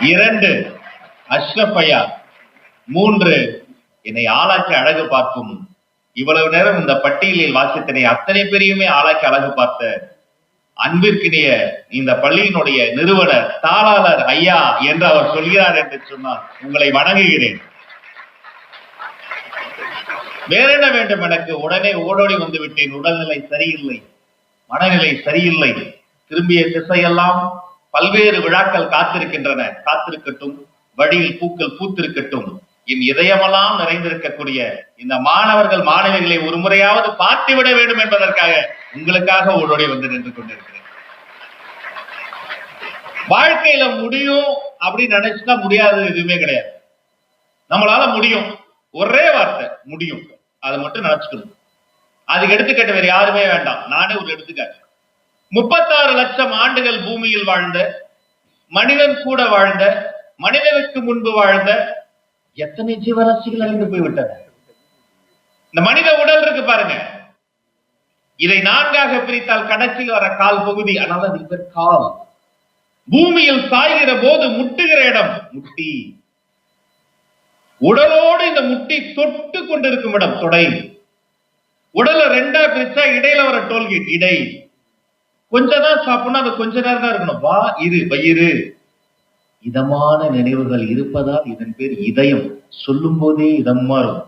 2 அஷ்ரஃப் ஐயா, 3 என்னை ஆளாக்கி அழகு பார்க்கும் இவ்வளவு நேரம் இந்த பட்டியலில் வாசித்தனை அத்தனை பேரையுமே ஆளாக்கி அழகு பார்த்த அன்பிற்கினிய இந்த பள்ளியினுடைய நிறுவனர் தாளாளர் ஐயா என்று அவர் சொல்கிறார் என்று சொன்னால் உங்களை வணங்குகிறேன். வேற என்ன வேண்டும் எனக்கு? உடனே ஓடோடி வந்து விட்டேன். உடல்நிலை சரியில்லை, மனநிலை சரியில்லை, திரும்பிய திசையெல்லாம் பல்வேறு விழாக்கள் காத்திருக்கின்றன. காத்திருக்கட்டும், வழியில் பூக்கள் பூத்திருக்கட்டும். என் இதயமெல்லாம் நிறைந்திருக்கக்கூடிய இந்த மாணவர்கள் மாணவிகளை ஒரு முறையாவது பார்த்துவிட வேண்டும் என்பதற்காக உங்களுக்காக ஓடோடி வந்து நின்று கொண்டிருக்கிறேன். வாழ்க்கையில முடியும் அப்படின்னு நினைச்சுட்டா முடியாது எதுவுமே கிடையாது. நம்மளால முடியும், ஒரே வார்த்தை முடியும், அதை மட்டும் நினைச்சுக்கணும். அதுக்கு எடுத்துக்காட்டு வேற யாருமே வேண்டாம். நானே ஒரு எடுத்துக்காட்டு. 36 லட்சம் ஆண்டுகள் பூமியில் வாழ்ந்த மனிதன் கூட வாழ்ந்த, மனிதனுக்கு முன்பு வாழ்ந்த எத்தனை ஜீவராசிகள் அழிந்து போய்விட்டன. இந்த மனித உடல் இருக்கு பாருங்க, இதை 4ஆக பிரித்தால் கடைசியில் வர கால் பகுதி, அதனால அதுக்கு பேர் கால். பூமியில் சாய்கிற போது முட்டுகிற இடம் முட்டி. உடலோடு இந்த முட்டி தொட்டு கொண்டிருக்கும் இடம் தொடை. உடலை 2ஆ பிரிச்சா இடையில வர டோல்கேட் இடை. கொஞ்சம் தான் சாப்பிடணும், அது கொஞ்ச நேரம் தான் இருக்கணும். வா இரு வயிறு. இதமான நினைவுகள் இருப்பதால் இதன் பேர் இதயம். சொல்லும் போதே இதமா இருக்கும்.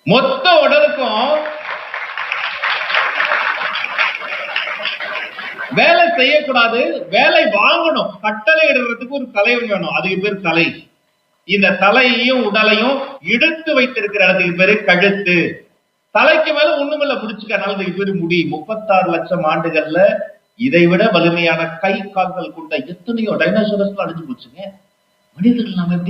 மொத்த உடலுக்கும் வேலை செய்யக்கூடாது, வேலை வாங்கணும். கட்டளை இடுறதுக்கு ஒரு தலைவன் வேணும், அதுக்கு பேர் தலை. இந்த தலையையும் உடலையும் எடுத்து வைத்திருக்கிற இடத்துக்கு பேரு கழுத்து. தலைக்கு மேல ஒண்ணுமில்ல முடிச்சுக்கனால இதுக்கு பேரு முடி. 36 லட்சம் ஆண்டுகள்ல இதைவிட வலிமையான கை கால்கள் கொண்ட எத்தனையோ டைனோசரஸ்லாம் அழிஞ்சு போச்சுங்க. மனிதர்கள் நாம எப்படி